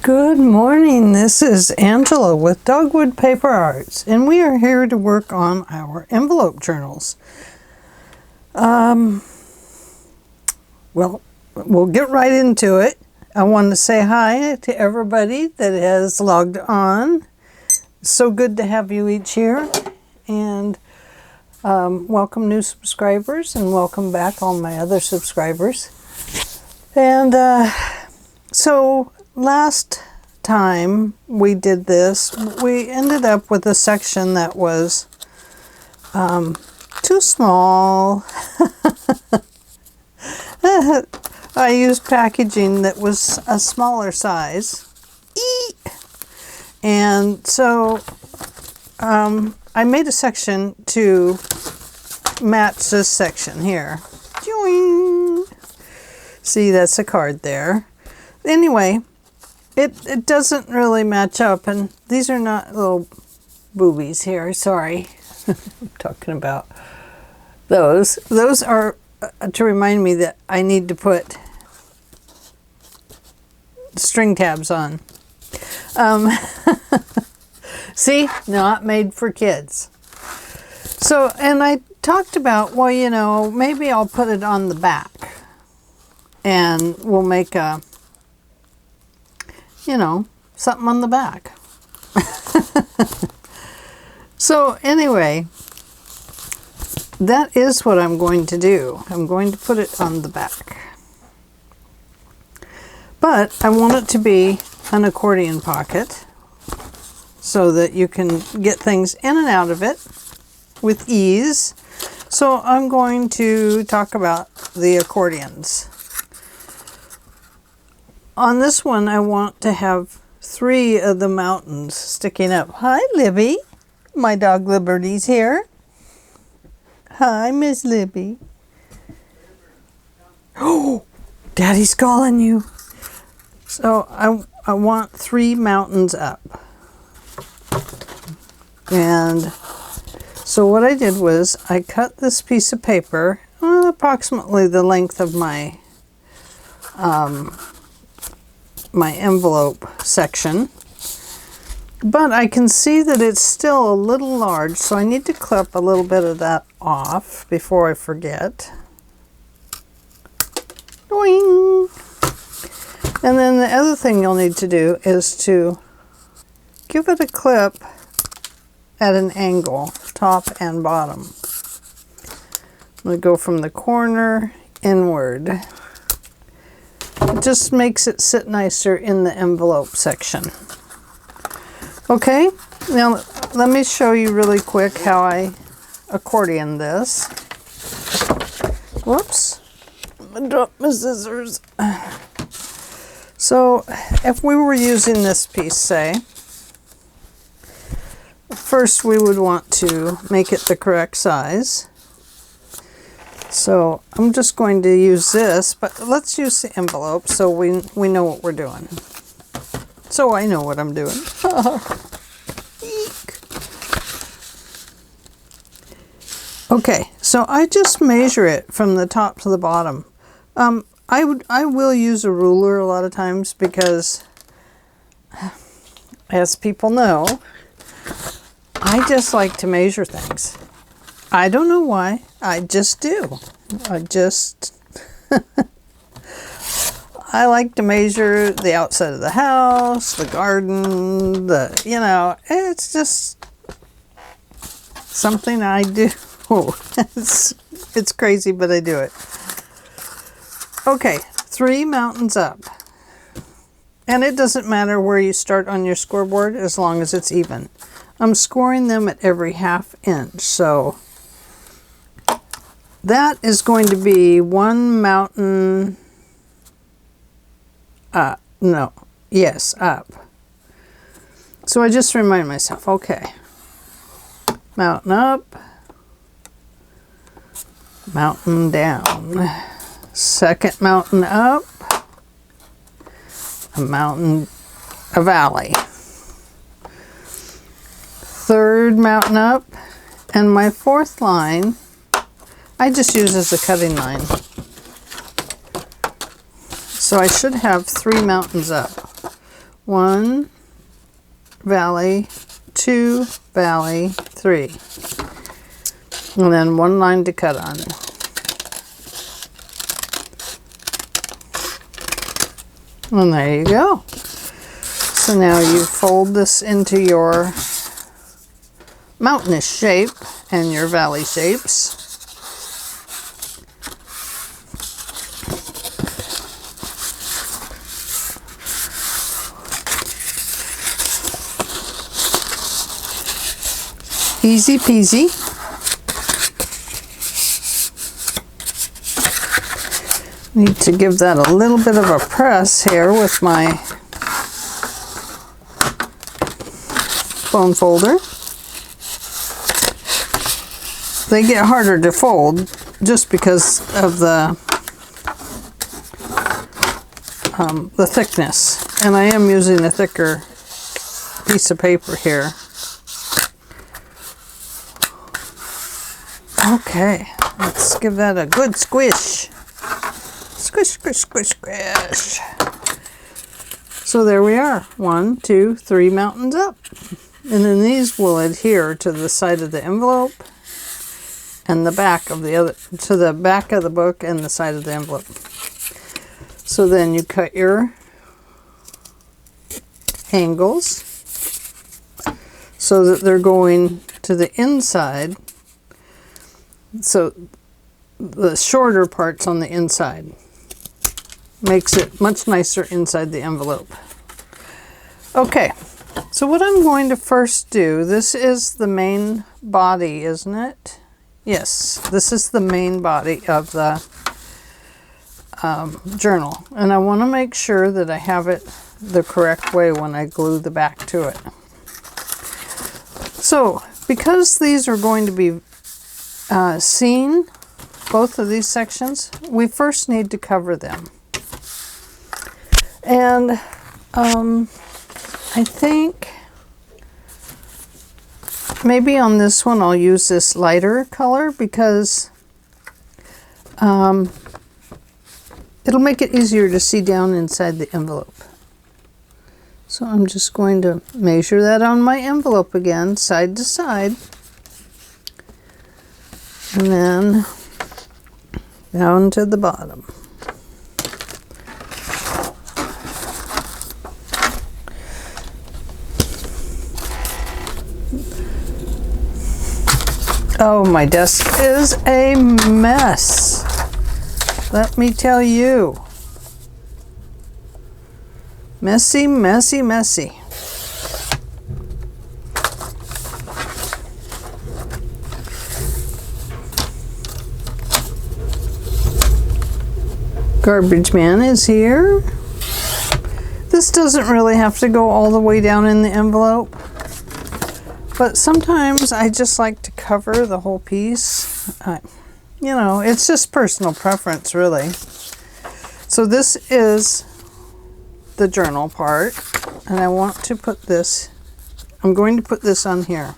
Good morning, this is Angela with Dogwood Paper Arts, and we are here to work on our envelope journals. Well, we'll get right into it. I want to say hi to everybody that has logged on. So good to have you each here, and welcome new subscribers, and welcome back all my other subscribers. And so last time we did this, we ended up with a section that was too small. I used packaging that was a smaller size. And so I made a section to match this section here. See, that's a card there. Anyway, it doesn't really match up, and these are not little boobies here, sorry. I'm talking about those. Those are to remind me that I need to put string tabs on. See, not made for kids. So, and I talked about, well, you know, maybe I'll put it on the back and we'll make a, you know, something on the back. So anyway, that is what I'm going to do. I'm going to put it on the back. But I want it to be an accordion pocket so that you can get things in and out of it with ease. So I'm going to talk about the accordions. On this one, I want to have 3 of the mountains sticking up. Hi, Libby. My dog Liberty's here. Hi, Miss Libby. Oh, Daddy's calling you. So I want 3 mountains up. And so what I did was I cut this piece of paper, approximately the length of my my envelope section, but I can see that it's still a little large, so I need to clip a little bit of that off before I forget. Doing. And then the other thing you'll need to do is to give it a clip at an angle, top and bottom. I'm going to go from the corner inward. It just makes it sit nicer in the envelope section. Okay, now let me show you really quick how I accordion this. Whoops, I dropped my scissors. So if we were using this piece, say, first we would want to make it the correct size. So I'm just going to use this, but let's use the envelope so we know what we're doing. So I know what I'm doing. Eek. Okay, so I just measure it from the top to the bottom. I will use a ruler a lot of times because, as people know, I just like to measure things. I don't know why, I just do. I like to measure the outside of the house, the garden, you know, it's just something I do. It's crazy, but I do it. Okay, 3 mountains up. And it doesn't matter where you start on your scoreboard as long as it's even. I'm scoring them at every 1/2 inch, so that is going to be 1 mountain up. Up. So I just remind myself, okay, mountain up, mountain down, second mountain up, a valley, third mountain up, and my 4th line I just use as a cutting line. So I should have 3 mountains up. 1 valley, 2 valley, 3. And then 1 line to cut on. And there you go. So now you fold this into your mountainous shape and your valley shapes. Easy peasy. Need to give that a little bit of a press here with my bone folder. They get harder to fold just because of the thickness. And I am using a thicker piece of paper here. Okay, let's give that a good squish. Squish, squish, squish, squish. So there we are. 1, 2, 3 mountains up. And then these will adhere to the side of the envelope and the back of the other, to the back of the book and the side of the envelope. So then you cut your angles so that they're going to the inside. So the shorter parts on the inside makes it much nicer inside the envelope. Okay, so what I'm going to first do, this is the main body, isn't it? Yes, this is the main body of the journal. And I want to make sure that I have it the correct way when I glue the back to it. So, because these are going to be seen, both of these sections, we first need to cover them. And I think maybe on this one I'll use this lighter color because it'll make it easier to see down inside the envelope. So I'm just going to measure that on my envelope again, side to side. And then down to the bottom. Oh, my desk is a mess. Let me tell you. Messy, messy, messy. Garbage man is here. This doesn't really have to go all the way down in the envelope, but sometimes I just like to cover the whole piece. You know, it's just personal preference, really. So this is the journal part, and I want to put this, I'm going to put this on here.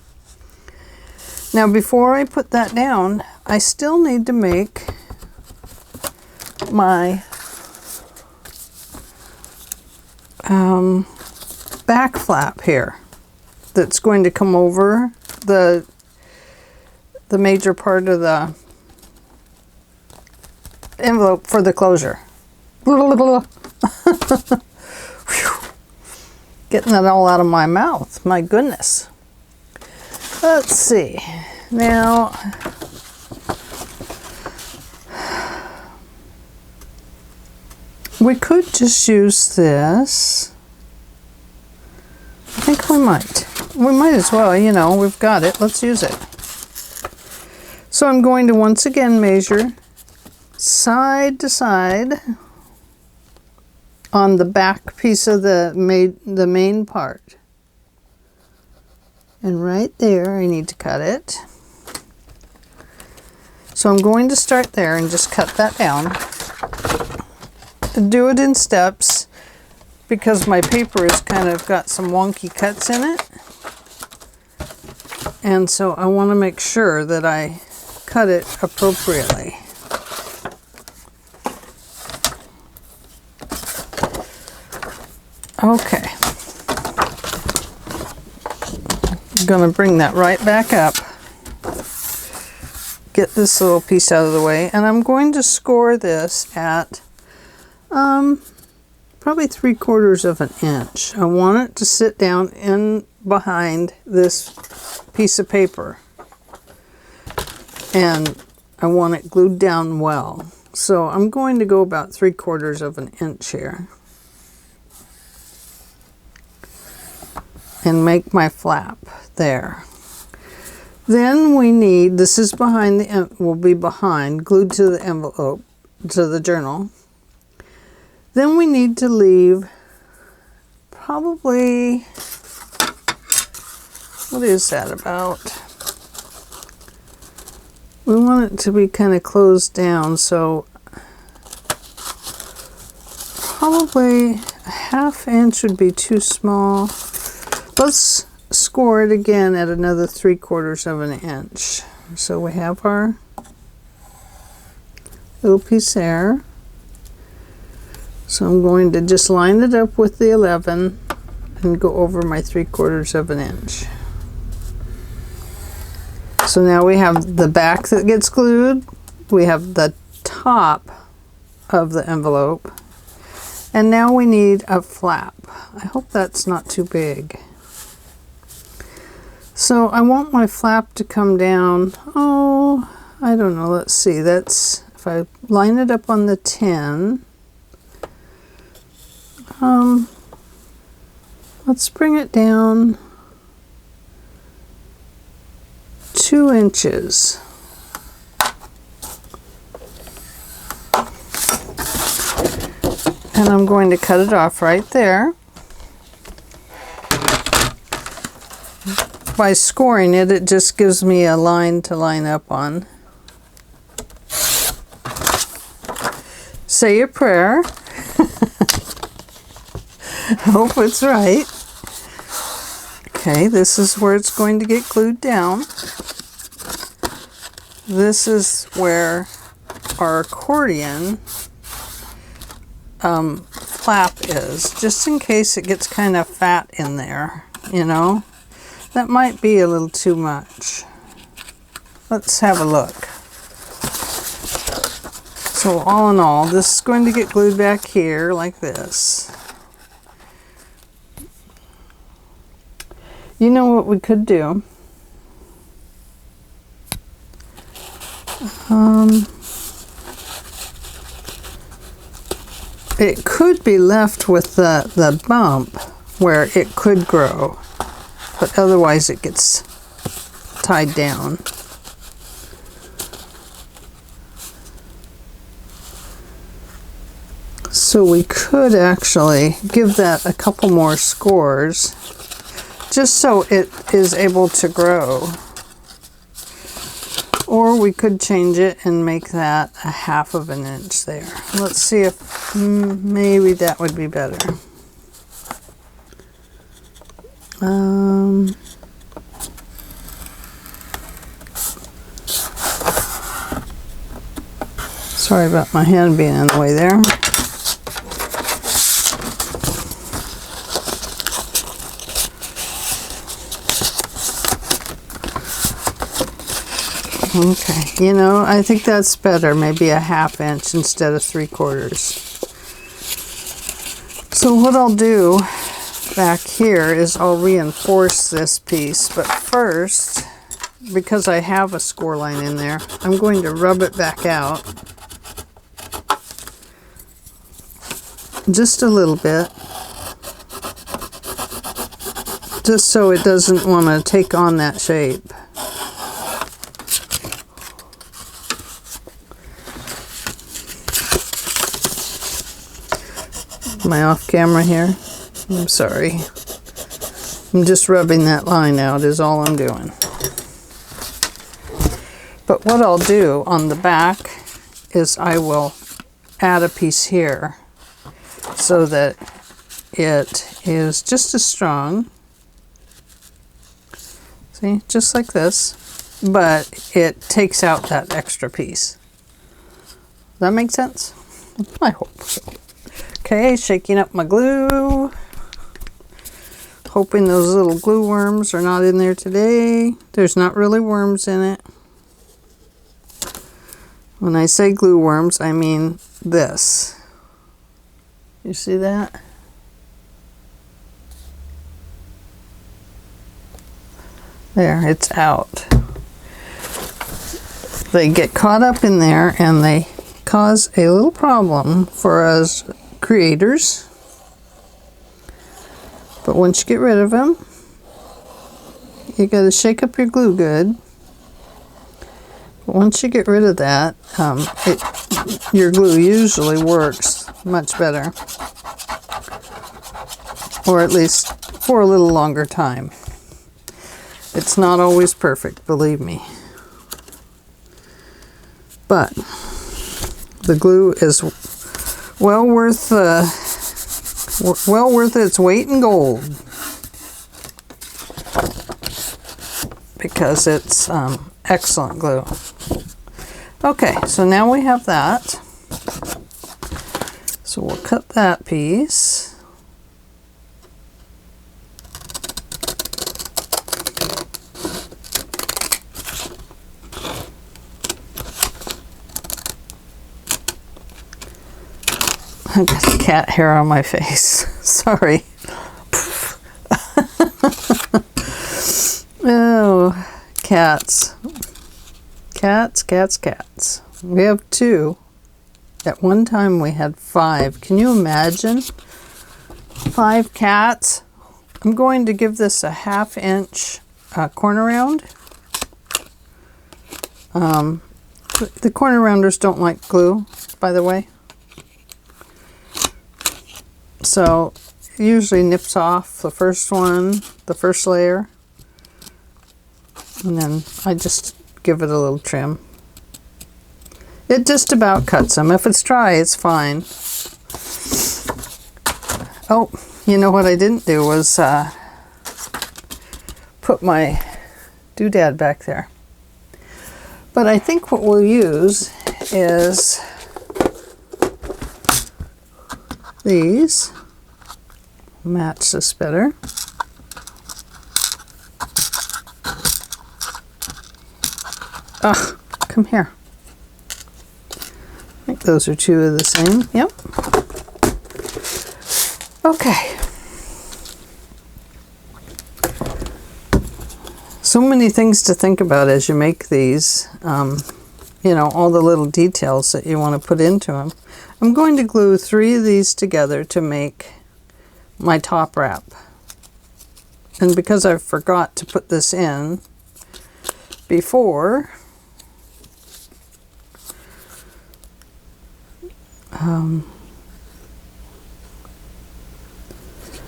Now, before I put that down, I still need to make my back flap here that's going to come over the major part of the envelope for the closure. Getting that all out of my mouth, my goodness. Let's see. Now, we could just use this. I think we might. We might as well, you know, we've got it. Let's use it. So I'm going to once again measure side to side on the back piece of the main part. And right there, I need to cut it. So I'm going to start there and just cut that down. Do it in steps because my paper has kind of got some wonky cuts in it. And so I want to make sure that I cut it appropriately. Okay. I'm going to bring that right back up. Get this little piece out of the way, and I'm going to score this at probably 3/4 of an inch. I want it to sit down in behind this piece of paper, and I want it glued down well. So I'm going to go about 3/4 of an inch here and make my flap there. Then we need, this is behind the, will be behind, glued to the envelope, to the journal. Then we need to leave probably, what is that about? We want it to be kind of closed down, so probably a 1/2 inch would be too small. Let's score it again at another 3/4 of an inch. So we have our little piece there. So I'm going to just line it up with the 11 and go over my 3/4 of an inch. So now we have the back that gets glued, we have the top of the envelope, and now we need a flap. I hope that's not too big. So I want my flap to come down, oh, I don't know, let's see, that's, if I line it up on the 10, let's bring it down 2 inches. And I'm going to cut it off right there. By scoring it, it just gives me a line to line up on. Say a prayer. Hope it's right. Okay, this is where it's going to get glued down. This is where our accordion flap is, just in case it gets kind of fat in there, you know. That might be a little too much. Let's have a look. So all in all, this is going to get glued back here like this. You know what we could do? It could be left with the bump where it could grow, but otherwise it gets tied down. So we could actually give that a couple more scores just so it is able to grow. Or we could change it and make that a 1/2 of an inch there. Let's see if maybe that would be better. Sorry about my hand being in the way there. Okay, you know, I think that's better, maybe a 1/2 inch instead of 3/4. So what I'll do back here is I'll reinforce this piece, but first, because I have a score line in there, I'm going to rub it back out just a little bit, just so it doesn't want to take on that shape. Am I off camera here? I'm sorry. I'm just rubbing that line out is all I'm doing. But what I'll do on the back is I will add a piece here so that it is just as strong. See, just like this, but it takes out that extra piece. Does that make sense? I hope so. Okay, shaking up my glue. hoping those little glue worms are not in there today. There's not really worms in it. When I say glue worms, I mean this. You see that? There, it's out. They get caught up in there and they cause a little problem for us creators. But once you get rid of them, you got to shake up your glue good. But once you get rid of that, your glue usually works much better. Or at least for a little longer time. It's not always perfect, believe me. But the glue is well worth its weight in gold, because it's excellent glue. Okay, so now we have that. So we'll cut that piece. I got cat hair on my face. Sorry. Oh, cats. Cats. We have 2. At one time we had 5. Can you imagine? 5 cats. I'm going to give this a 1/2 inch corner round. The corner rounders don't like glue, by the way. So it usually nips off the first one, the first layer, and then I just give it a little trim. It just about cuts them. If it's dry, it's fine. Oh, you know what I didn't do was put my doodad back there. But I think what we'll use is these. Match this better. Ah, come here. I think those are 2 of the same. Yep. Okay. So many things to think about as you make these. You know, all the little details that you want to put into them. I'm going to glue 3 of these together to make my top wrap. And because I forgot to put this in before,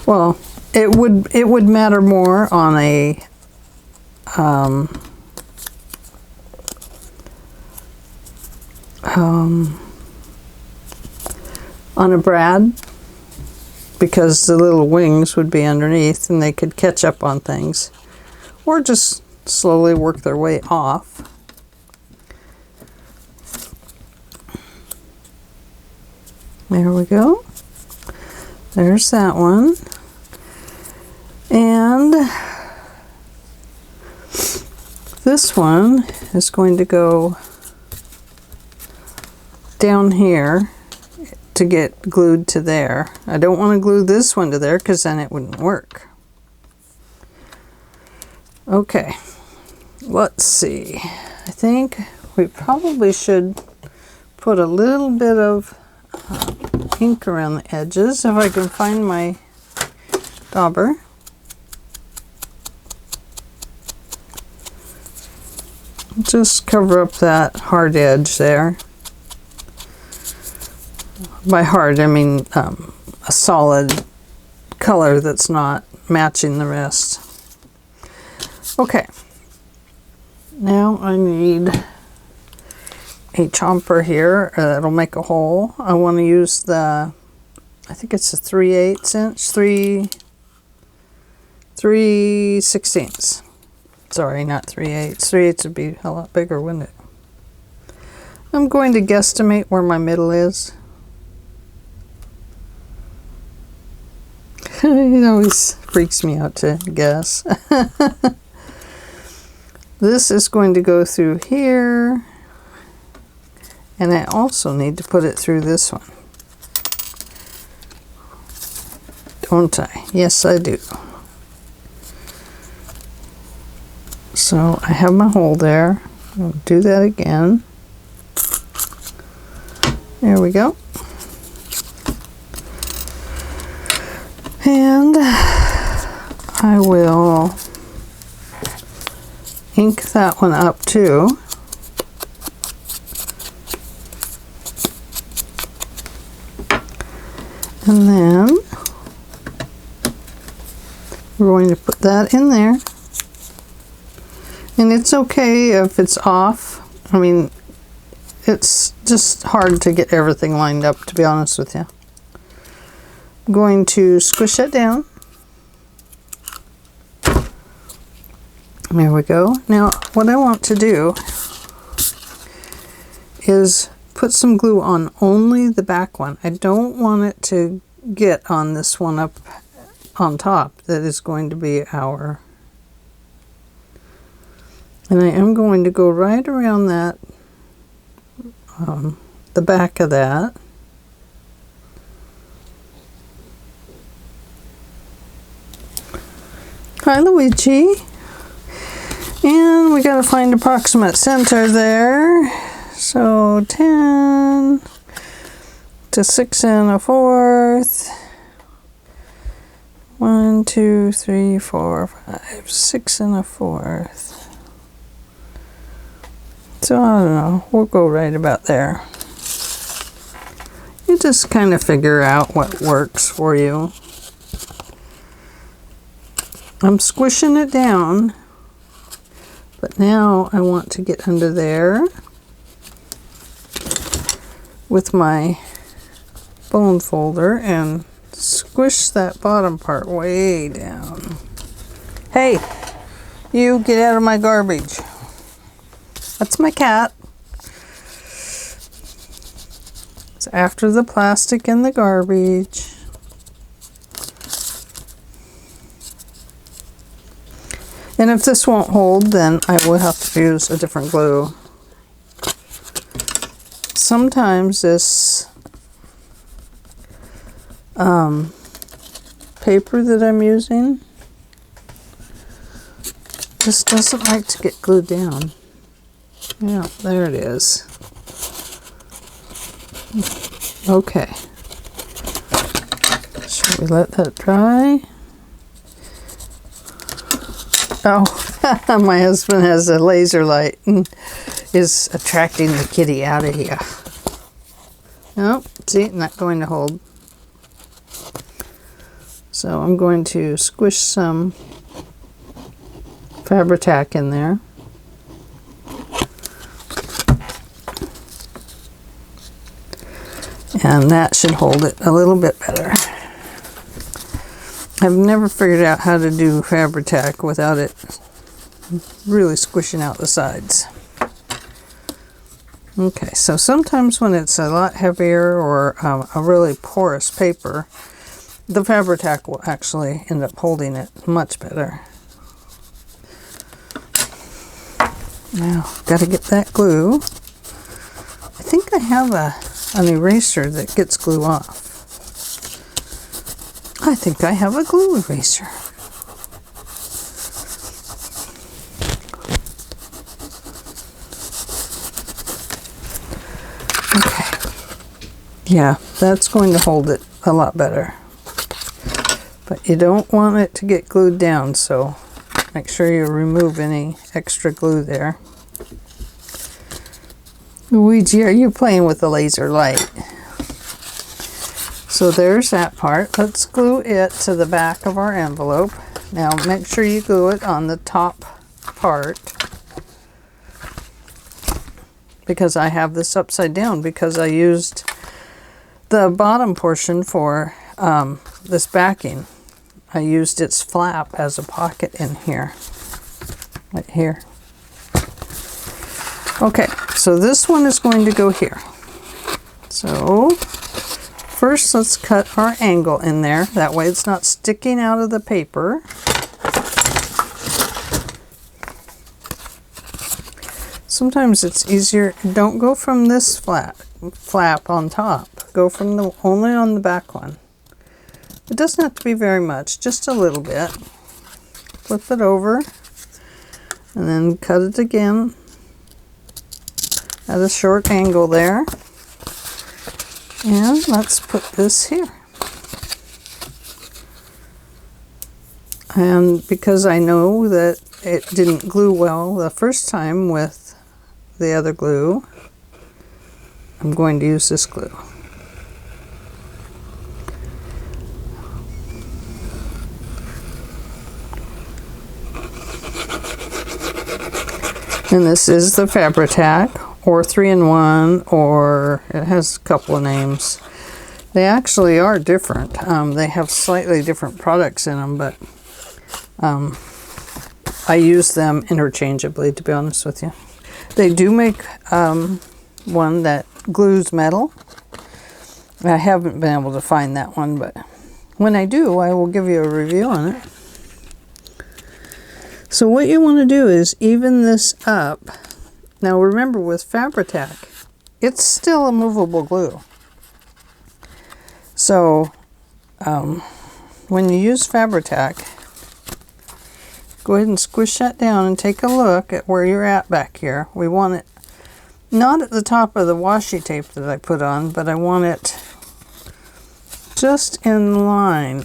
well, it would matter more on a brad, because the little wings would be underneath and they could catch up on things, or just slowly work their way off. There we go. There's that one. And this one is going to go down here to get glued to there. I don't want to glue this one to there because then it wouldn't work. Okay, let's see. I think we probably should put a little bit of ink around the edges, if I can find my dauber. Just cover up that hard edge there. By hard, I mean a solid color that's not matching the rest. Okay, now I need a chomper here that'll make a hole. I want to use the, I think it's a 3/8 inch, 3/16. Sorry, not 3/8. 3/8 would be a lot bigger, wouldn't it? I'm going to guesstimate where my middle is. It always freaks me out to guess. This is going to go through here. And I also need to put it through this one. Don't I? Yes, I do. So I have my hole there. I'll do that again. There we go. And I will ink that one up too. And then we're going to put that in there. And it's okay if it's off. I mean, it's just hard to get everything lined up, to be honest with you. I'm going to squish it down. There we go. Now, what I want to do is put some glue on only the back one. I don't want it to get on this one up on top that is going to be our... And I am going to go right around that, the back of that. Hi, Luigi. And we gotta find approximate center there. So 10 to 6 1/4. 1, 2, 3, 4, 5, 6 1/4. So I don't know, we'll go right about there. You just kind of figure out what works for you. I'm squishing it down, but now I want to get under there with my bone folder and squish that bottom part way down. Hey, you get out of my garbage. That's my cat. It's after the plastic and the garbage. And if this won't hold, then I will have to use a different glue. Sometimes this paper that I'm using just doesn't like to get glued down. Yeah, there it is. Okay. Should we let that dry? Oh, my husband has a laser light and is attracting the kitty out of here. Oh, see, not going to hold. So I'm going to squish some Fabri-Tac in there. And that should hold it a little bit better. I've never figured out how to do Fabri-Tac without it really squishing out the sides. Okay, so sometimes when it's a lot heavier or a really porous paper, the Fabri-Tac will actually end up holding it much better. Now, got to get that glue. I think I have an eraser that gets glue off. I think I have a glue eraser. Okay. Yeah, that's going to hold it a lot better. But you don't want it to get glued down, so make sure you remove any extra glue there. Luigi, are you playing with the laser light? So there's that part. Let's glue it to the back of our envelope. Now make sure you glue it on the top part, because I have this upside down because I used the bottom portion for this backing. I used its flap as a pocket in here, right here. Okay, so this one is going to go here. So First, let's cut our angle in there. That way it's not sticking out of the paper. Sometimes it's easier. Don't go from this flap on top. Go from the only on the back one. It doesn't have to be very much, just a little bit. Flip it over and then cut it again at a short angle there. And let's put this here. And because I know that it didn't glue well the first time with the other glue, I'm going to use this glue. And this is the Fabri-Tac, or 3-in-1, or it has a couple of names. They actually are different. They have slightly different products in them, but I use them interchangeably, to be honest with you. They do make one that glues metal. I haven't been able to find that one, but when I do, I will give you a review on it. So what you want to do is even this up. Now remember, with Fabri-Tac, it's still a movable glue. So when you use Fabri-Tac, go ahead and squish that down and take a look at where you're at back here. We want it not at the top of the washi tape that I put on, but I want it just in line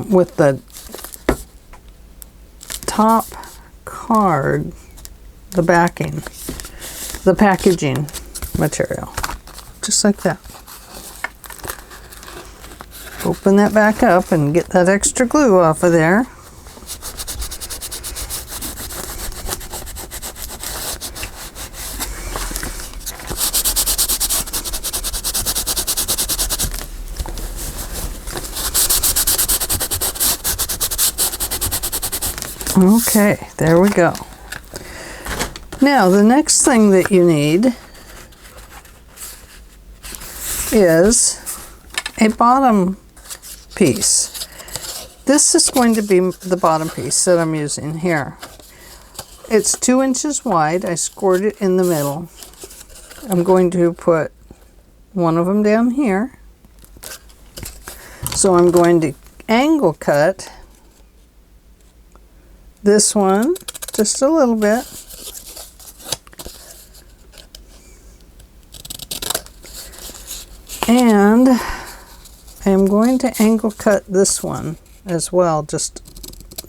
with the top card, the backing, the packaging material, just like that. Open that back up and get that extra glue off of there. Okay, there we go. Now, the next thing that you need is a bottom piece. This is going to be the bottom piece that I'm using here. It's 2 inches wide. I scored it in the middle. I'm going to put one of them down here. So I'm going to angle cut this one just a little bit. And I'm going to angle cut this one as well, just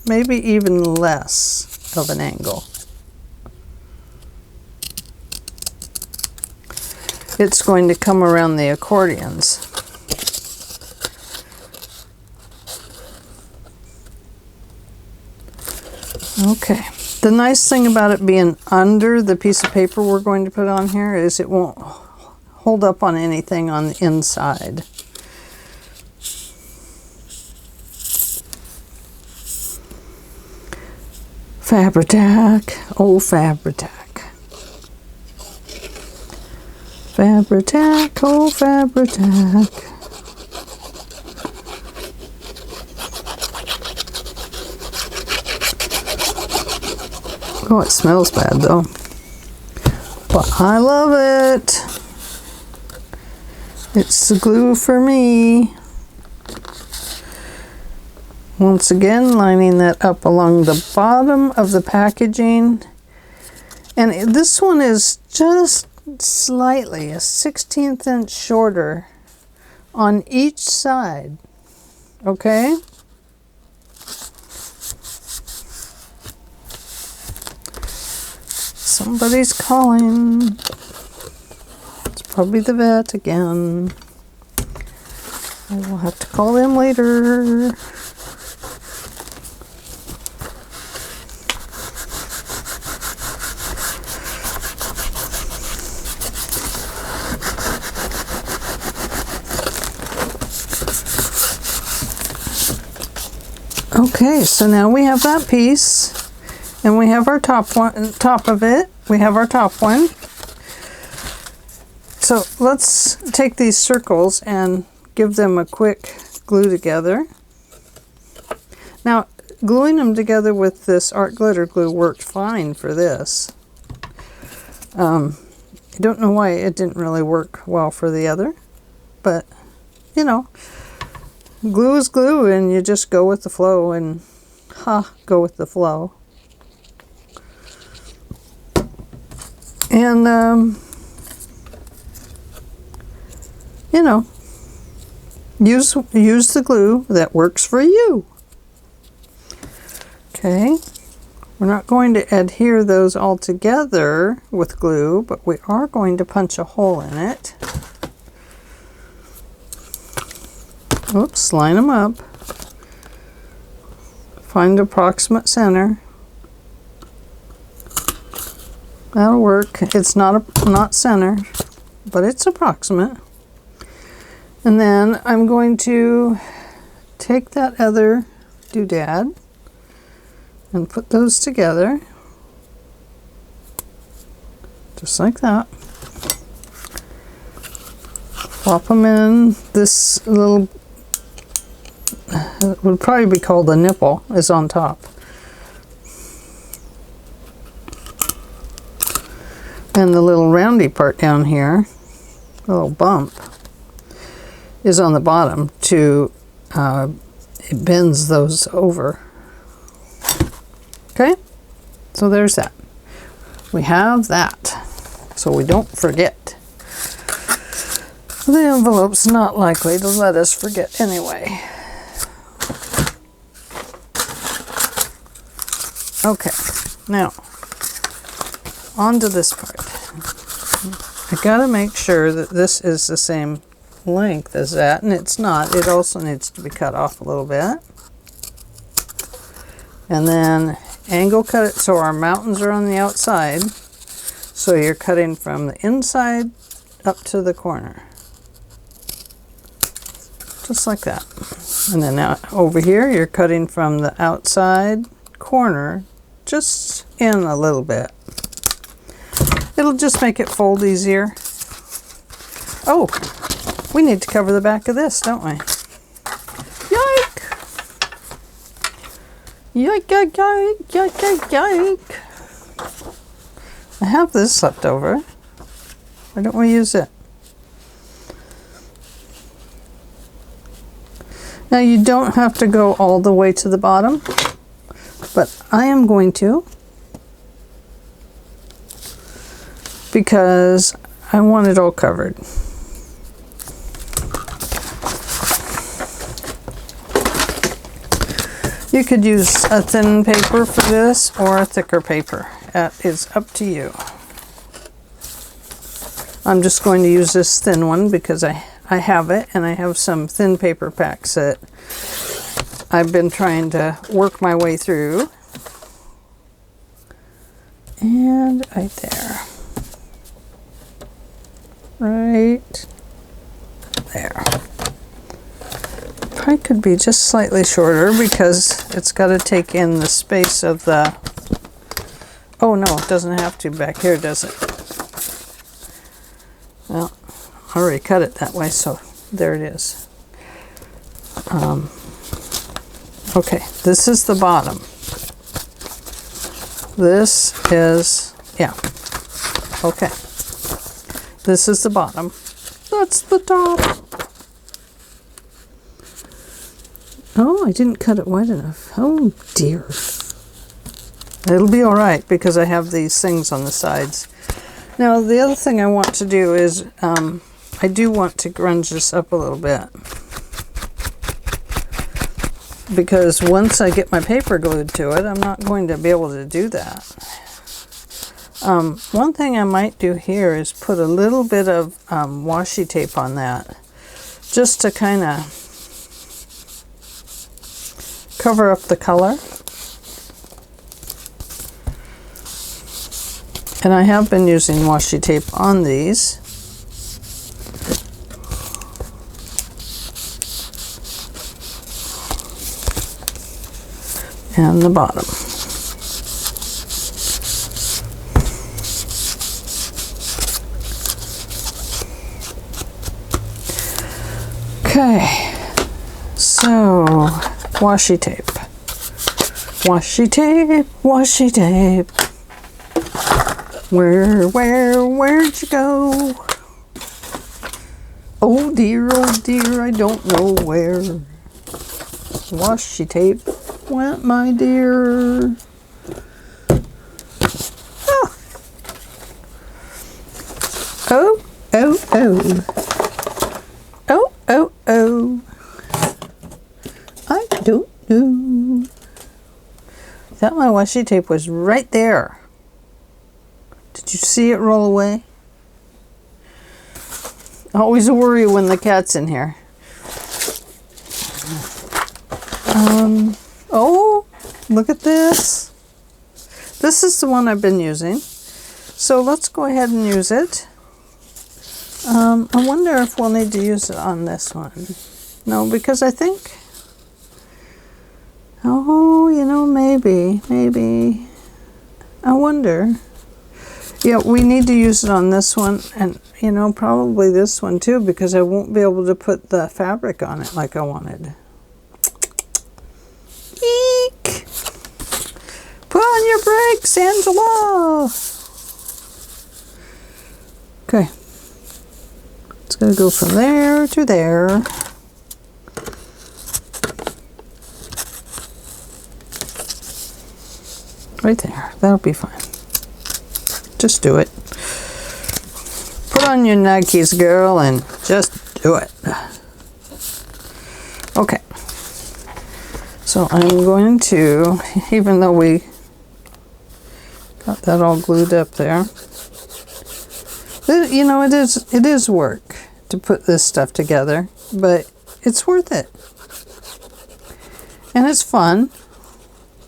maybe even less of an angle. It's going to come around the accordions. Okay, the nice thing about it being under the piece of paper we're going to put on here is it won't hold up on anything on the inside. Fabri-Tac, oh Fabri-Tac. Fabri-Tac, oh Fabri-Tac. Oh, it smells bad though. But I love it. It's the glue for me. Once again, lining that up along the bottom of the packaging. And this one is just slightly, a 1/16 inch shorter on each side. Okay? Somebody's calling. It's probably the vet again. I will have to call them later. Okay, so now we have that piece. And we have our top of it. We have our top one. So let's take these circles and give them a quick glue together. Now, gluing them together with this art glitter glue worked fine for this. I don't know why it didn't really work well for the other, but you know, glue is glue and you just go with the flow and go with the flow. And you know, use the glue that works for you. Okay, we're not going to adhere those all together with glue, but we are going to punch a hole in it. Oops, line them up. Find the approximate center. That'll work. It's not center, but it's approximate. And then I'm going to take that other doodad and put those together, just like that. Plop them in this little, it would probably be called a nipple, is on top. And the little roundy part down here, a little bump, is on the bottom to, it bends those over. Okay, so there's that. We have that, so we don't forget. The envelope's not likely to let us forget anyway. Okay, now, on to this part. I gotta make sure that this is the same length as that, and it's not. It also needs to be cut off a little bit. And then angle cut it so our mountains are on the outside, so you're cutting from the inside up to the corner, just like that. And then now over here you're cutting from the outside corner just in a little bit. It'll just make it fold easier. Oh, we need to cover the back of this, don't we? Yike! Yike, yike, yike, yike, yike, yike. I have this left over. Why don't we use it? Now you don't have to go all the way to the bottom, but I am going to, because I want it all covered. You could use a thin paper for this or a thicker paper. That is up to you. I'm just going to use this thin one because I have it, and I have some thin paper packs that I've been trying to work my way through. And right there. Right there. Probably could be just slightly shorter because it's got to take in the space of the... Oh no, it doesn't have to back here, does it? Well, I already cut it that way, so there it is. Okay, this is the bottom. This is, yeah, okay. This is the bottom. That's the top. Oh, I didn't cut it wide enough. Oh dear. It'll be all right because I have these things on the sides. Now, the other thing I want to do is, I do want to grunge this up a little bit. Because once I get my paper glued to it, I'm not going to be able to do that. One thing I might do here is put a little bit of washi tape on that, just to kind of cover up the color. And I have been using washi tape on these. And the bottom. Okay, so washi tape. Washi tape, washi tape. Where'd you go? Oh dear, I don't know where. Washi tape went, my dear. Oh, oh, oh. Oh, oh, oh. I don't know. That my washi tape was right there. Did you see it roll away? Always a worry when the cat's in here. Oh, look at this. This is the one I've been using. So let's go ahead and use it. I wonder if we'll need to use it on this one. No, because I think, oh, you know, maybe. I wonder. Yeah, we need to use it on this one, and, you know, probably this one too, because I won't be able to put the fabric on it like I wanted. Eek! Put on your brakes, Angela! Okay. It's going to go from there to there. Right there. That'll be fine. Just do it. Put on your Nikes, girl, and just do it. Okay. So I'm going to, even though we got that all glued up there, you know, it is work to put this stuff together, but it's worth it. And it's fun.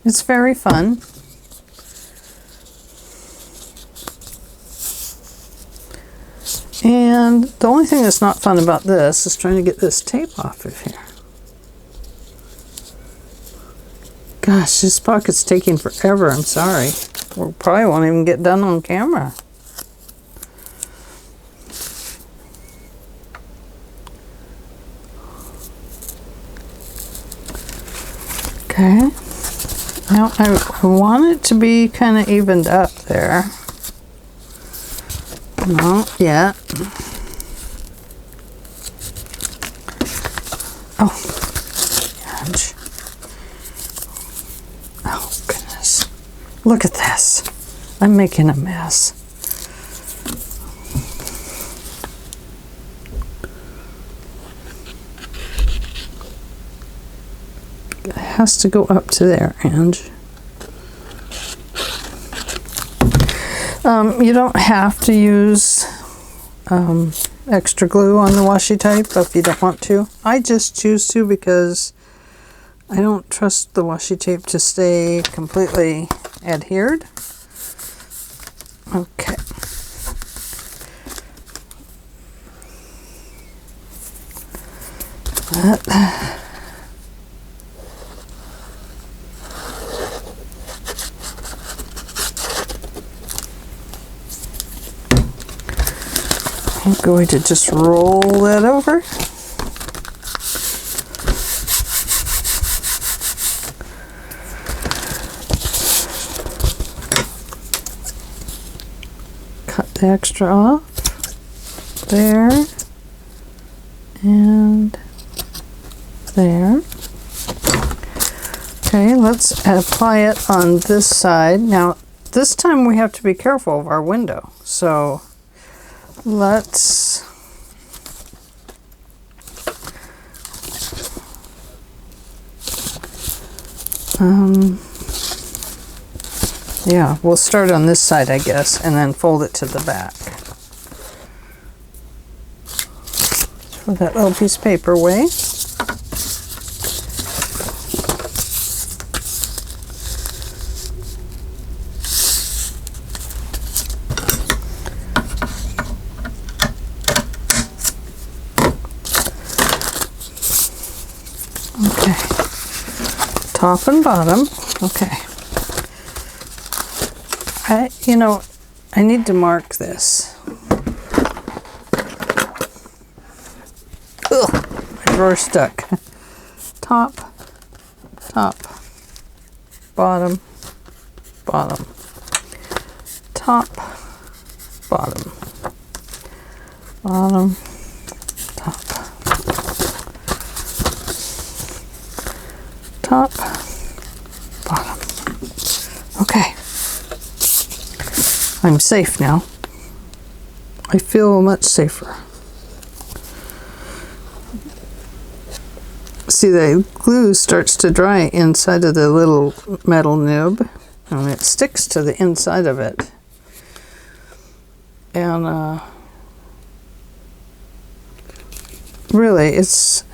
It's very fun. And the only thing that's not fun about this is trying to get this tape off of here. Gosh, this pocket's taking forever. I'm sorry. We probably won't even get done on camera. Okay. Now I want it to be kind of evened up there. Not yet. Oh, gosh. Oh, goodness. Look at this. I'm making a mess. It has to go up to there, Ange. You don't have to use extra glue on the washi tape if you don't want to. I just choose to because I don't trust the washi tape to stay completely adhered. Okay. I'm going to just roll that over. Cut the extra off. There. And there. Okay, let's apply it on this side. Now, this time we have to be careful of our window. So let's yeah, we'll start on this side, I guess, and then fold it to the back. Throw that little piece of paper away. Top and bottom. Okay. I need to mark this. Ugh, my drawer stuck. Top, top, bottom, bottom, top, bottom, bottom, top, top, bottom. Okay. I'm safe now. I feel much safer. See, the glue starts to dry inside of the little metal nib, and it sticks to the inside of it. And really, it's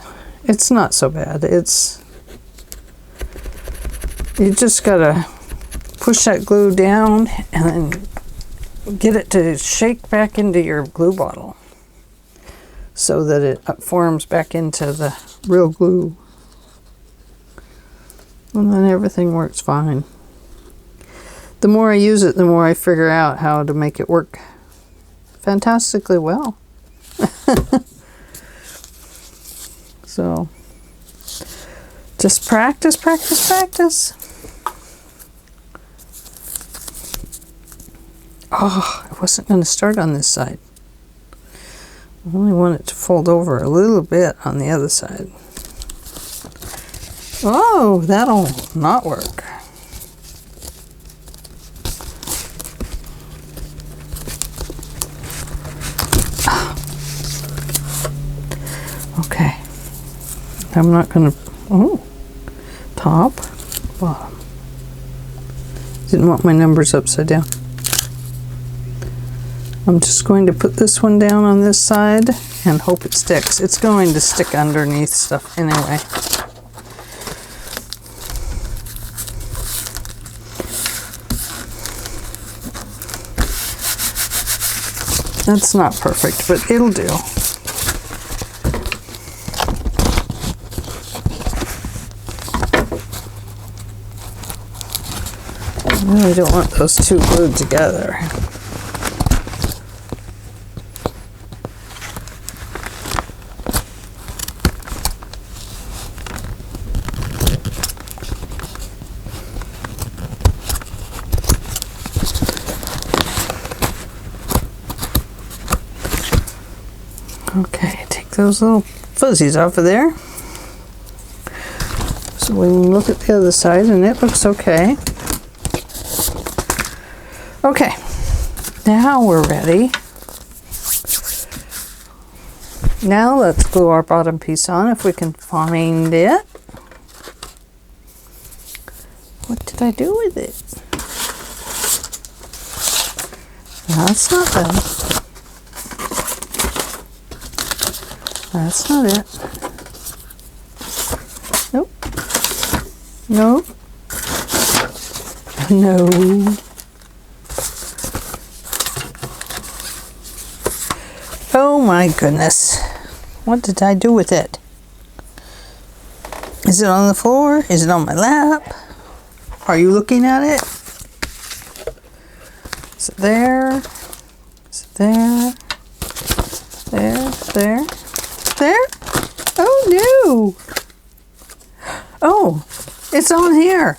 not so bad. You just gotta push that glue down and then get it to shake back into your glue bottle so that it forms back into the real glue. And then everything works fine. The more I use it, the more I figure out how to make it work fantastically well. So, just practice, practice, practice. Oh, I wasn't going to start on this side. I only want it to fold over a little bit on the other side. Oh, that'll not work. Okay. I'm not going to... Oh. Top, bottom. Didn't want my numbers upside down. I'm just going to put this one down on this side and hope it sticks. It's going to stick underneath stuff anyway. That's not perfect, but it'll do. I really don't want those two glued together. Okay, take those little fuzzies off of there. So we can look at the other side and it looks okay. Okay, now we're ready. Now let's glue our bottom piece on if we can find it. What did I do with it? That's not them. That's not it. Nope. Nope. No. Oh my goodness. What did I do with it? Is it on the floor? Is it on my lap? Are you looking at it? Is it there? Is it there? There? There? There? Oh no! Oh, it's on here.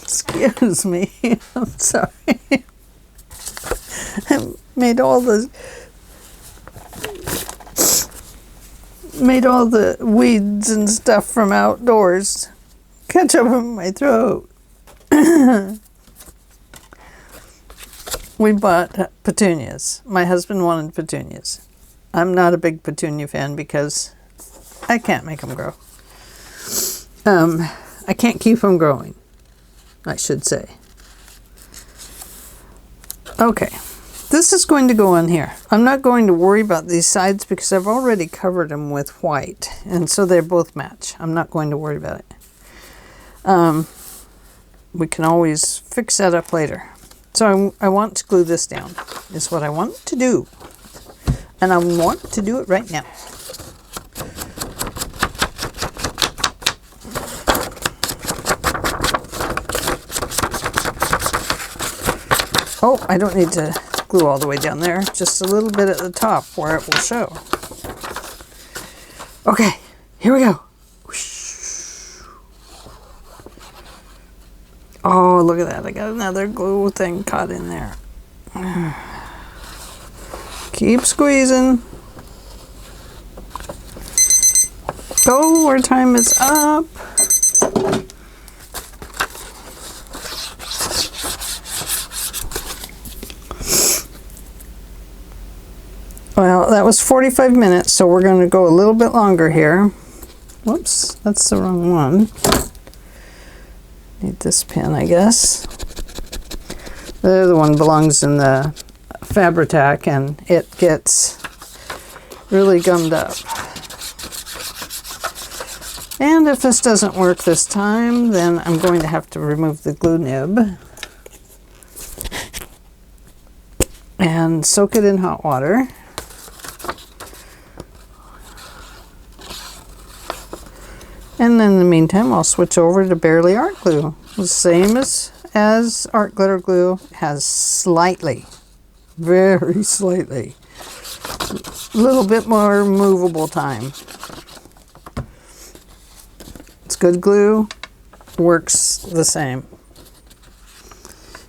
Excuse me. I'm sorry. I made all the weeds and stuff from outdoors catch up in my throat. We bought petunias. My husband wanted petunias. I'm not a big petunia fan because I can't make them grow. I can't keep them growing, I should say. Okay, this is going to go on here. I'm not going to worry about these sides because I've already covered them with white, and so they both match. I'm not going to worry about it. We can always fix that up later. So I want to glue this down, is what I want to do. And I want to do it right now. Oh, I don't need to glue glue all the way down there, just a little bit at the top where it will show. Okay, here we go. Oh, look at that. I got another glue thing caught in there. Keep squeezing. Go, our time is up. Well, that was 45 minutes, so we're going to go a little bit longer here. Whoops, that's the wrong one. Need this pen, I guess. The other one belongs in the Fabri-Tac, and it gets really gummed up. And if this doesn't work this time, then I'm going to have to remove the glue nib and soak it in hot water. And in the meantime, I'll switch over to Barely Art Glue. The same as Art Glitter Glue, has slightly, very slightly, a little bit more movable time. It's good glue, works the same.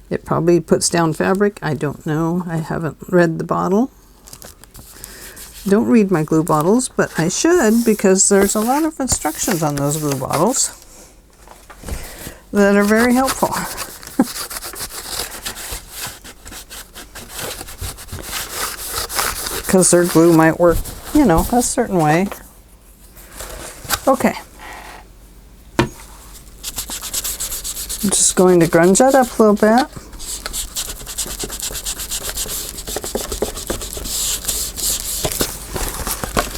It probably puts down fabric. I don't know. I haven't read the bottle. Don't read my glue bottles, but I should, because there's a lot of instructions on those glue bottles that are very helpful. Because their glue might work, you know, a certain way. Okay. I'm just going to grunge that up a little bit.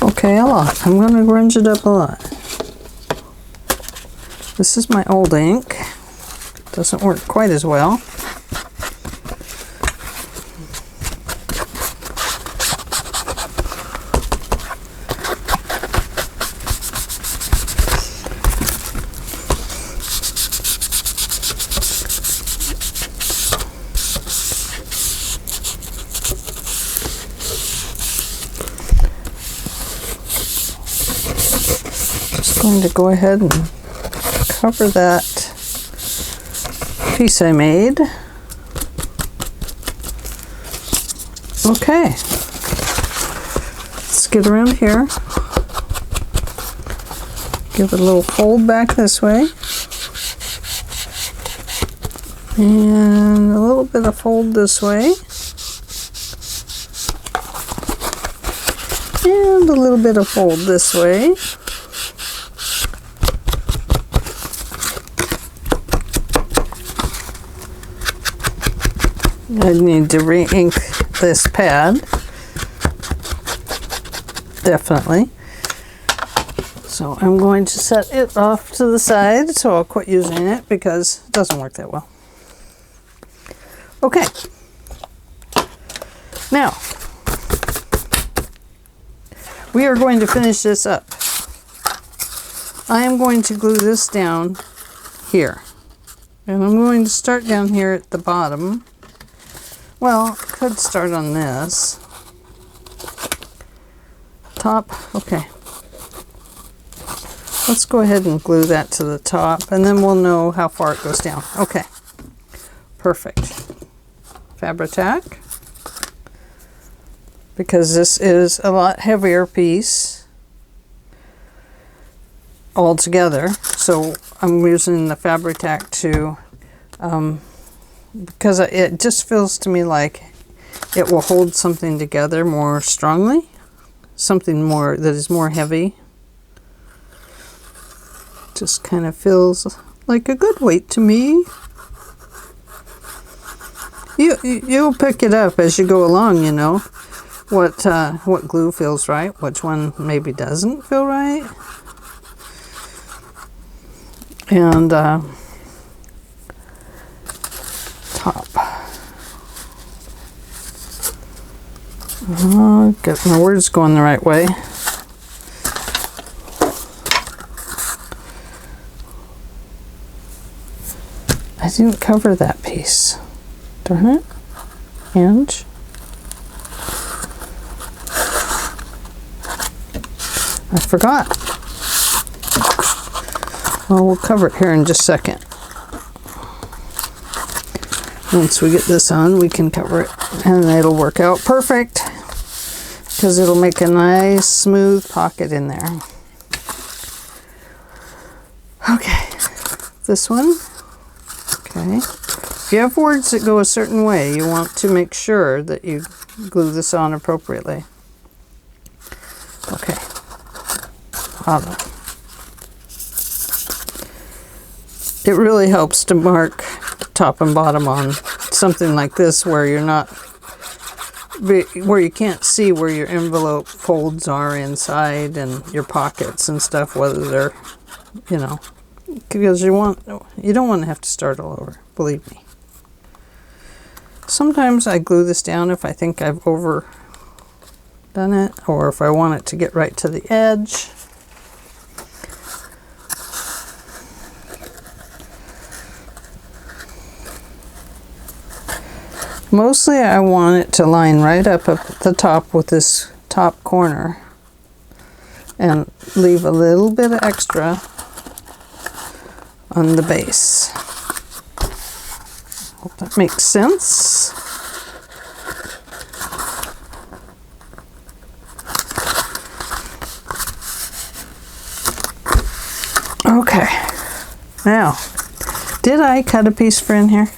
Okay, a lot. I'm going to grunge it up a lot. This is my old ink. Doesn't work quite as well. Going to go ahead and cover that piece I made. Okay, let's get around here. Give it a little fold back this way. And a little bit of fold this way. And a little bit of fold this way. I need to re-ink this pad, definitely. So I'm going to set it off to the side, so I'll quit using it because it doesn't work that well. Okay. Now, we are going to finish this up. I am going to glue this down here. And I'm going to start down here at the bottom. Well, could start on this. Top, okay. Let's go ahead and glue that to the top, and then we'll know how far it goes down. Okay, perfect. Fabri-Tac, because this is a lot heavier piece altogether, so I'm using the Fabri-Tac to because it just feels to me like it will hold something together more strongly, something more that is more heavy. Just kind of feels like a good weight to me. You'll pick it up as you go along, you know, what glue feels right, which one maybe doesn't feel right. And top. Get my words going the right way. I didn't cover that piece. Darn it. And I forgot. Well, we'll cover it here in just a second. Once we get this on, we can cover it, and it'll work out perfect because it'll make a nice smooth pocket in there. Okay, this one. Okay, if you have words that go a certain way, you want to make sure that you glue this on appropriately. Okay, bottom. It really helps to mark top and bottom on something like this where you're not, where you can't see where your envelope folds are inside and your pockets and stuff, whether they're, you know, because you don't want to have to start all over, believe me. Sometimes I glue this down if I think I've overdone it, or if I want it to get right to the edge. Mostly I want it to line right up at the top with this top corner and leave a little bit of extra on the base. Hope that makes sense. Okay, now, did I cut a piece for in here?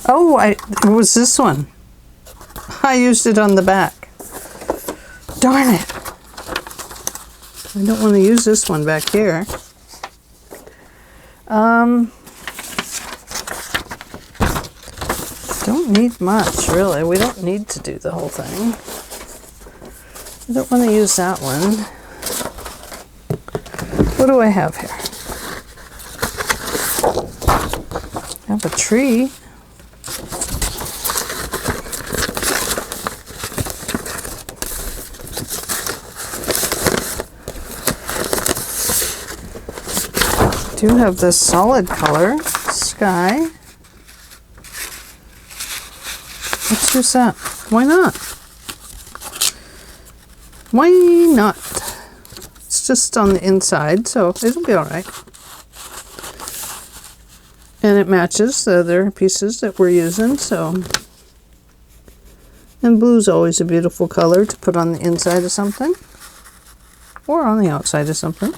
Oh, it was this one. I used it on the back. Darn it. I don't want to use this one back here. Don't need much, really. We don't need to do the whole thing. I don't want to use that one. What do I have here? I have a tree. I do have this solid color, sky. Let's use that. Why not? Why not? It's just on the inside, so it'll be all right. And it matches the other pieces that we're using, so. And blue's always a beautiful color to put on the inside of something, or on the outside of something.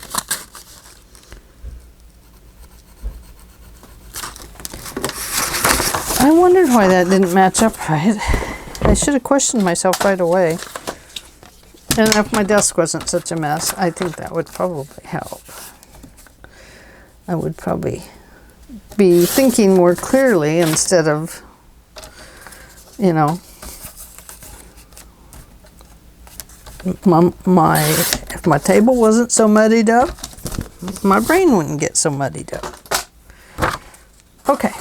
I wondered why that didn't match up right. I should have questioned myself right away. And if my desk wasn't such a mess, I think that would probably help. I would probably be thinking more clearly instead of, you know, if my table wasn't so muddied up, my brain wouldn't get so muddied up. Okay.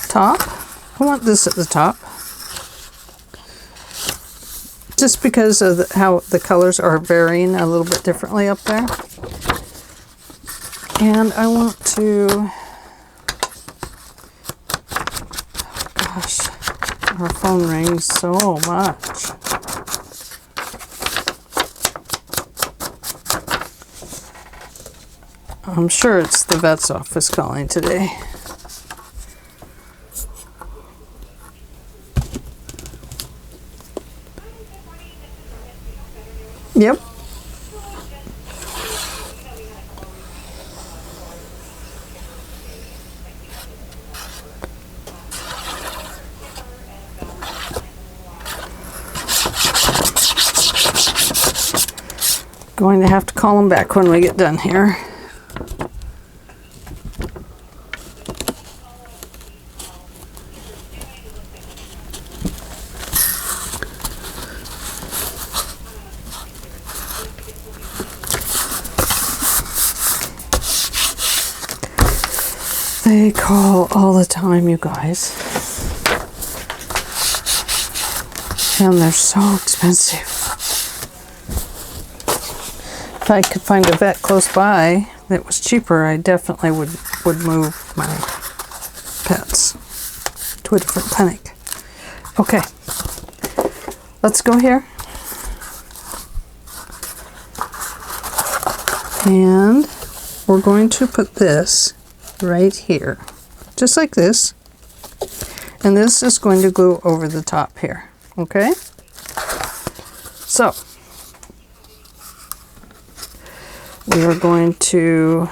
Top. I want this at the top. Just because of how the colors are varying a little bit differently up there. And I want to, oh gosh, our phone rings so much. I'm sure it's the vet's office calling today. Yep. Going to have to call them back when we get done here. They call all the time, you guys. And they're so expensive. If I could find a vet close by that was cheaper, I definitely would move my pets to a different clinic. Okay, let's go here. And we're going to put this right here, just like this. And this is going to glue over the top here, okay? So, we are going to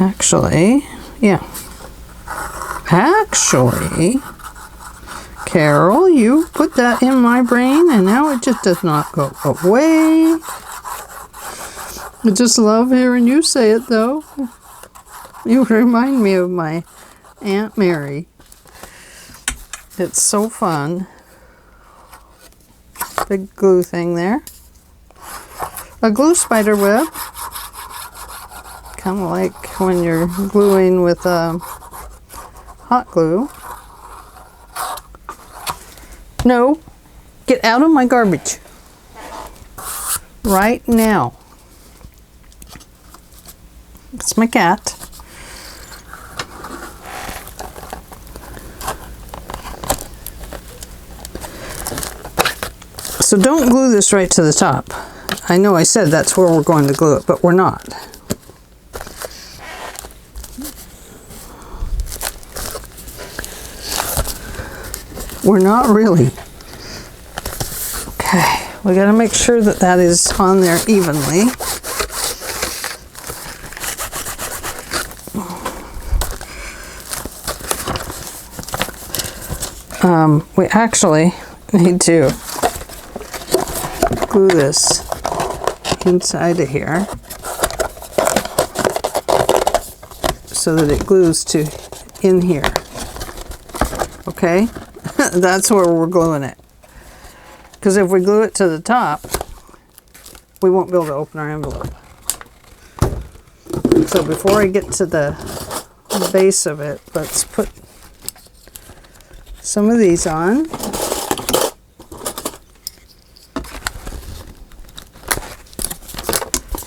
actually, Carol, you put that in my brain and now it just does not go away. I just love hearing you say it though. You remind me of my Aunt Mary. It's so fun. Big glue thing there. A glue spider web. Kind of like when you're gluing with hot glue. No, get out of my garbage. Right now. It's my cat. So don't glue this right to the top. I know I said that's where we're going to glue it, but we're not. We're not really. Okay, we got to make sure that that is on there evenly. We actually need to glue this inside of here so that it glues to in here. Okay? That's where we're gluing it. Because if we glue it to the top, we won't be able to open our envelope. So before I get to the base of it, let's put some of these on.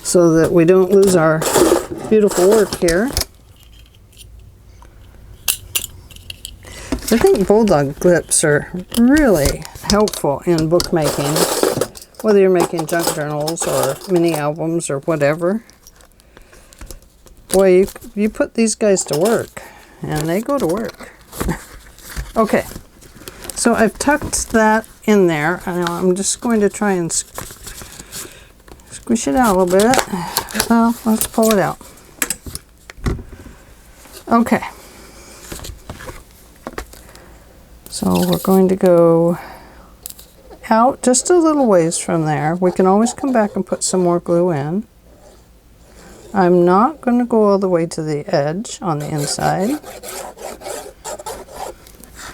So that we don't lose our beautiful work here. I think bulldog clips are really helpful in bookmaking, whether you're making junk journals or mini albums or whatever. Boy, you put these guys to work, and they go to work. Okay, so I've tucked that in there, and I'm just going to try and squish it out a little bit. Well, let's pull it out. Okay. So we're going to go out just a little ways from there. We can always come back and put some more glue in. I'm not going to go all the way to the edge on the inside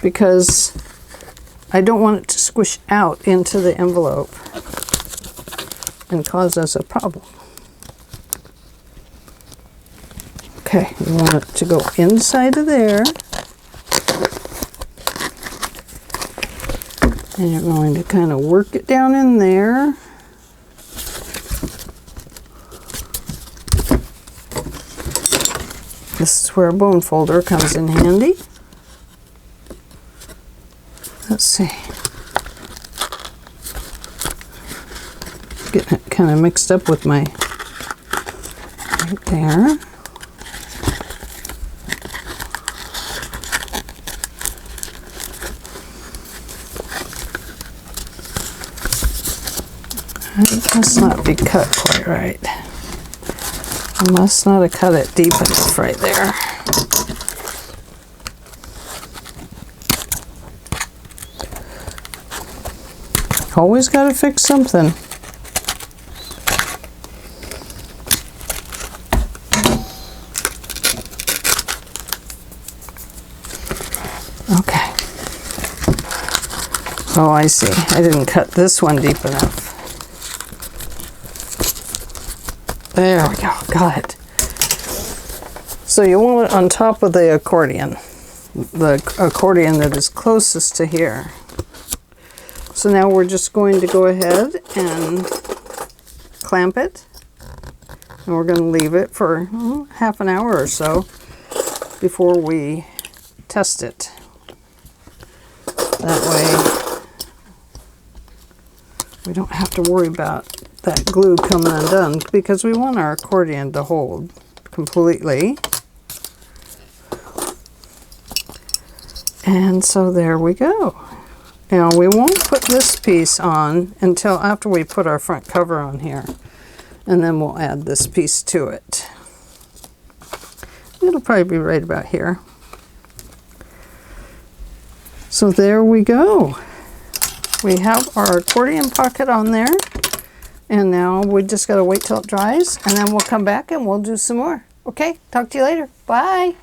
because I don't want it to squish out into the envelope and cause us a problem. Okay, we want it to go inside of there. And you're going to kind of work it down in there. This is where a bone folder comes in handy. Let's see. Getting it kind of mixed up with my right there. It must not be cut quite right. I must not have cut it deep enough right there. Always got to fix something. Okay. Oh, I see. I didn't cut this one deep enough. There we go, got it. So you want it on top of the accordion that is closest to here. So now we're just going to go ahead and clamp it. And we're going to leave it for half an hour or so before we test it. That way we don't have to worry about that glue coming undone, because we want our accordion to hold completely. And so there we go. Now we won't put this piece on until after we put our front cover on here, and then we'll add this piece to it. It'll probably be right about here. So there we go. We have our accordion pocket on there, and now we just gotta wait till it dries, and then we'll come back and we'll do some more. Okay, talk to you later. Bye.